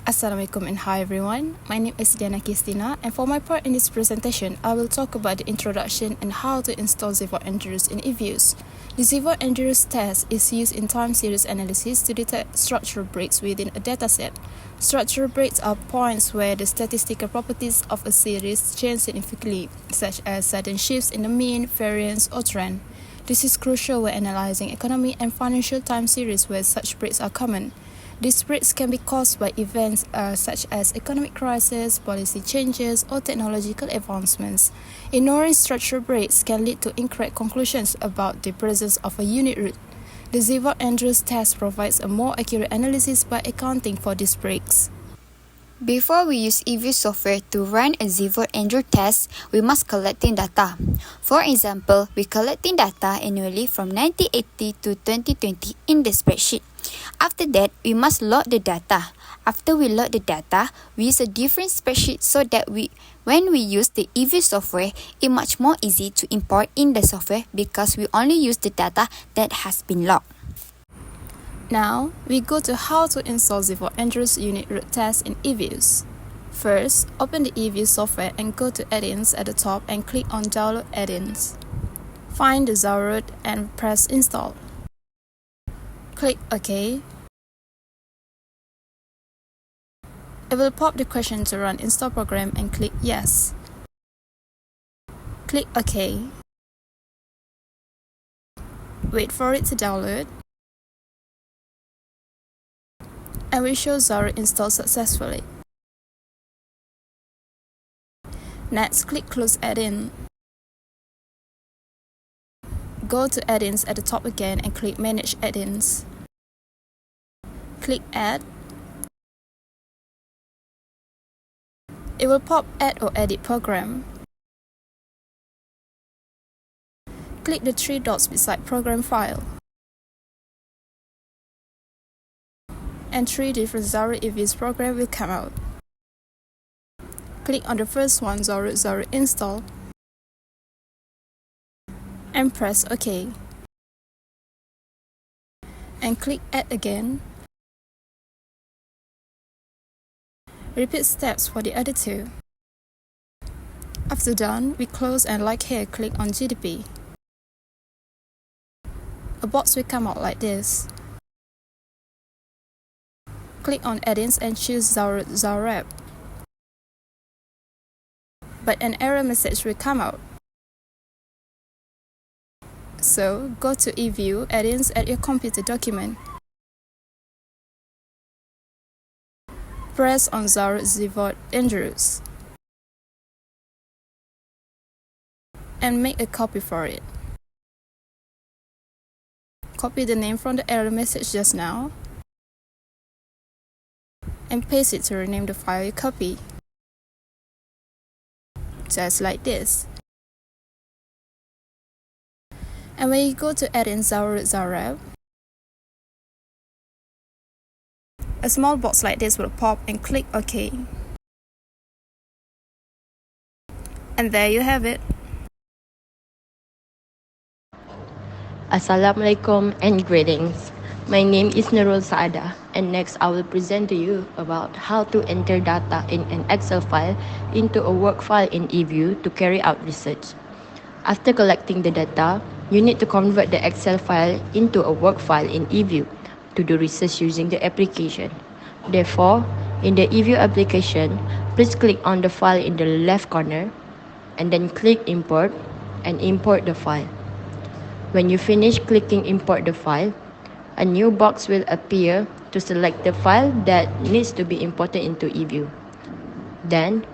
Assalamualaikum and hi everyone. My name is Diyanah Qistina, and for my part in this presentation, I will talk about the introduction and how to install Zivot Endurance in eViews. The Zivot Endurance test is used in time series analysis to detect structural breaks within a dataset. Structural breaks are points where the statistical properties of a series change significantly, such as sudden shifts in the mean, variance, or trend. This is crucial when analyzing economic and financial time series where such breaks are common. These breaks can be caused by events such as economic crisis, policy changes, or technological advancements. Ignoring structural breaks can lead to incorrect conclusions about the presence of a unit root. The Zivot Endurance test provides a more accurate analysis by accounting for these breaks. Before we use eViews software to run a Zivot Endurance test, we must collecting data. For example, we collecting data annually from 1980 to 2020 in the spreadsheet. After that, we must load the data. After we load the data, we use a different spreadsheet so that when we use the eViews software, it's much more easy to import in the software because we only use the data that has been logged. Now, we go to how to install Zivot Endurance unit root test in eViews. First, open the eViews software and go to Add-ins at the top and click on Download Add-ins. Find the Zahari and press Install. Click OK. It will pop the question to run install program and click Yes. Click OK. Wait for it to download. And we show Zahari installed successfully. Next, click Close Add-in. Go to Add-ins at the top again and click Manage Add-ins. Click Add. It will pop Add or Edit Program. Click the three dots beside Program File. And three different Zahari eViews programs will come out. Click on the first one, Zahari Install, and press OK. And click Add again. Repeat steps for the other two. After done, we close and like here, click on GDP. A box will come out like this. Click on Add-ins and choose Zahari. But an error message will come out. So, go to eView Add-ins at your computer document. Press on Zivot Endurance and make a copy for it. Copy the name from the error message just now and paste it to rename the file you copy. Just like this. And when you go to Add-in Zahari, a small box like this will pop and click OK. And there you have it. Assalamualaikum and greetings. My name is Nurul and next I will present to you about how to enter data in an Excel file into a work file in eView to carry out research. After collecting the data, you need to convert the Excel file into a work file in eView to do research using the application. Therefore, in the eView application, please click on the file in the left corner and then click Import and import the file. When you finish clicking Import the file, a new box will appear to select the file that needs to be imported into eView. Then,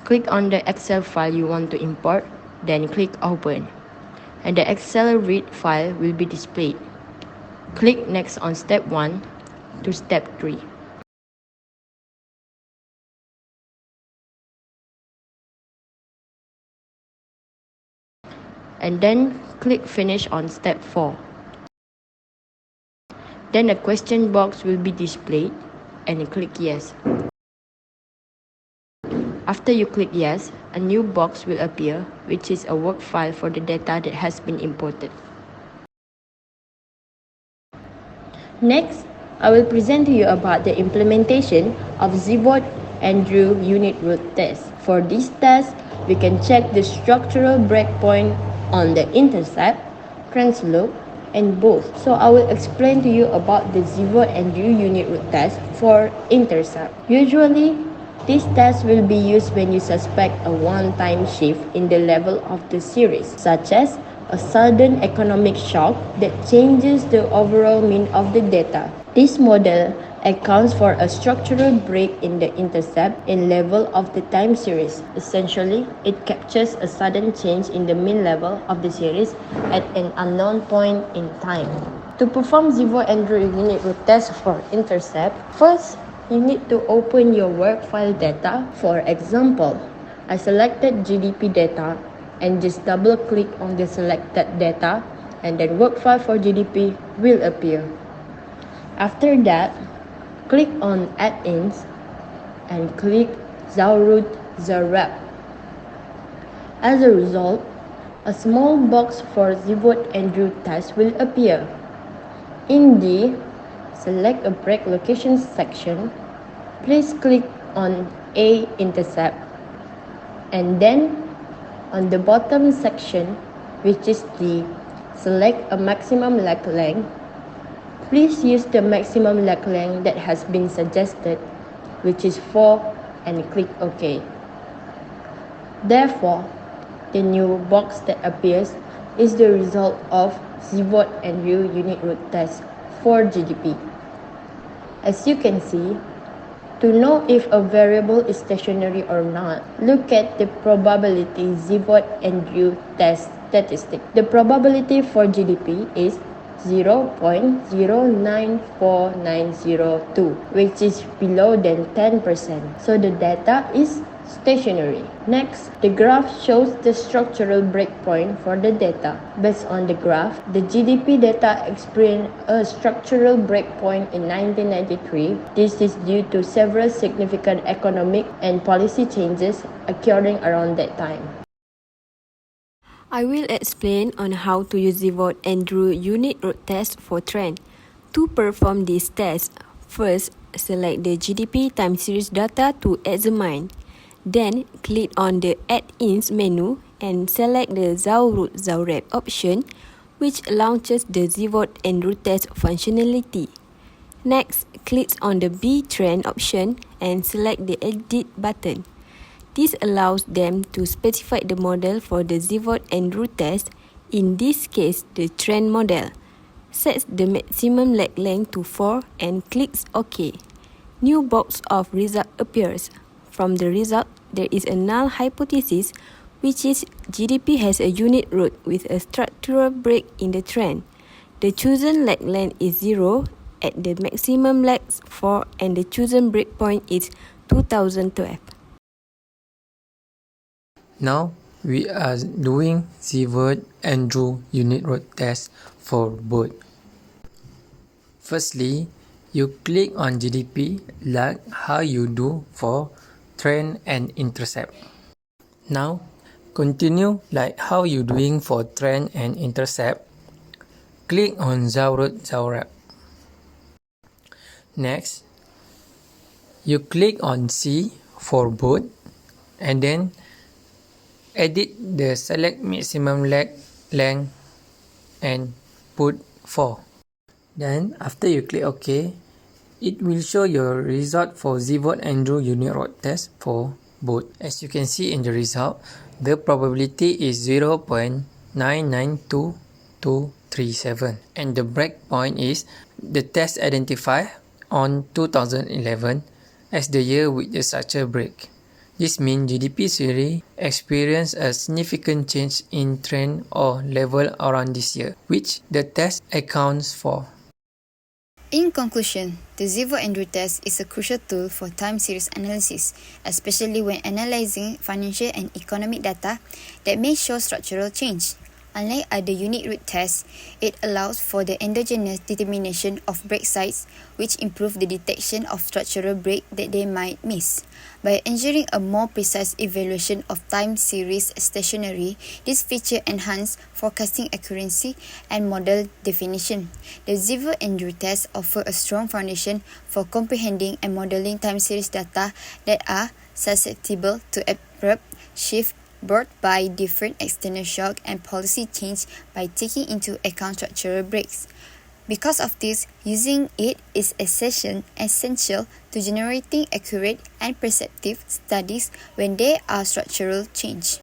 click on the Excel file you want to import, then click Open. And the Excel read file will be displayed. Click Next on Step 1 to Step 3. And then click Finish on Step 4. Then a question box will be displayed and click Yes. After you click Yes, a new box will appear which is a work file for the data that has been imported. Next, I will present to you about the implementation of Zivot and Drew unit root test. For this test, we can check the structural breakpoint on the intercept, translope, and both. So I will explain to you about the Zivot and Drew unit root test for intercept. Usually, this test will be used when you suspect a one-time shift in the level of the series, such as a sudden economic shock that changes the overall mean of the data. This model accounts for a structural break in the intercept in level of the time series. Essentially, it captures a sudden change in the mean level of the series at an unknown point in time. To perform Zivot and Drew unit root test for intercept, first, you need to open your work file data. For example, I selected GDP data and just double click on the selected data, and then work file for GDP will appear. After that, click on Add-ins and click Zahroot Zarab. As a result, a small box for Zivot and Drew test will appear. In D, select a break location section. Please click on A intercept, and then on the bottom section, which is D, select a maximum lag length. Please use the maximum lag length that has been suggested, which is 4, and click OK. Therefore, the new box that appears is the result of Zivot and Drew unit root test for GDP. As you can see, to know if a variable is stationary or not, look at the probability Zivot and Drew test statistic. The probability for GDP is 0.094902, which is below than 10%. So the data is stationary. Next, the graph shows the structural breakpoint for the data. Based on the graph, the GDP data experienced a structural breakpoint in 1993. This is due to several significant economic and policy changes occurring around that time. I will explain on how to use Zivot and Drew unit root test for trend. To perform this test, first select the GDP time series data to examine. Then click on the Add-ins menu and select the Zahroot Zarab option, which launches the Zivot and Drew test functionality. Next, click on the B trend option and select the Edit button. This allows them to specify the model for the Zivot and Drew test, in this case the trend model. Set the maximum lag length to 4 and clicks OK. New box of result appears. From the result, there is a null hypothesis, which is GDP has a unit root with a structural break in the trend. The chosen lag length is 0 at the maximum lag 4, and the chosen breakpoint is 2012. Now we are doing Zivot and Drew unit root test for both. Firstly, you click on GDP like how you do for trend and intercept. Now continue like how you doing for trend and intercept. Click on Zahroot Zarab. Next, you click on C for both, and then edit the select maximum lag length and put 4. Then after you click OK, it will show your result for Zivot and Drew unit root test for both. As you can see in the result, the probability is 0.992237, and the breakpoint is the test identified on 2011 as the year with such a break. This means GDP series experienced a significant change in trend or level around this year, which the test accounts for. In conclusion, the Zivot and Drew test is a crucial tool for time series analysis, especially when analyzing financial and economic data that may show structural change. Unlike other unit root tests, it allows for the endogenous determination of break sites, which improve the detection of structural break that they might miss. By ensuring a more precise evaluation of time series stationary, this feature enhances forecasting accuracy and model definition. The Zivot Endure test offers a strong foundation for comprehending and modeling time series data that are susceptible to abrupt shift brought by different external shock and policy change by taking into account structural breaks. Because of this, using it is essential to generating accurate and perceptive studies when there are structural change.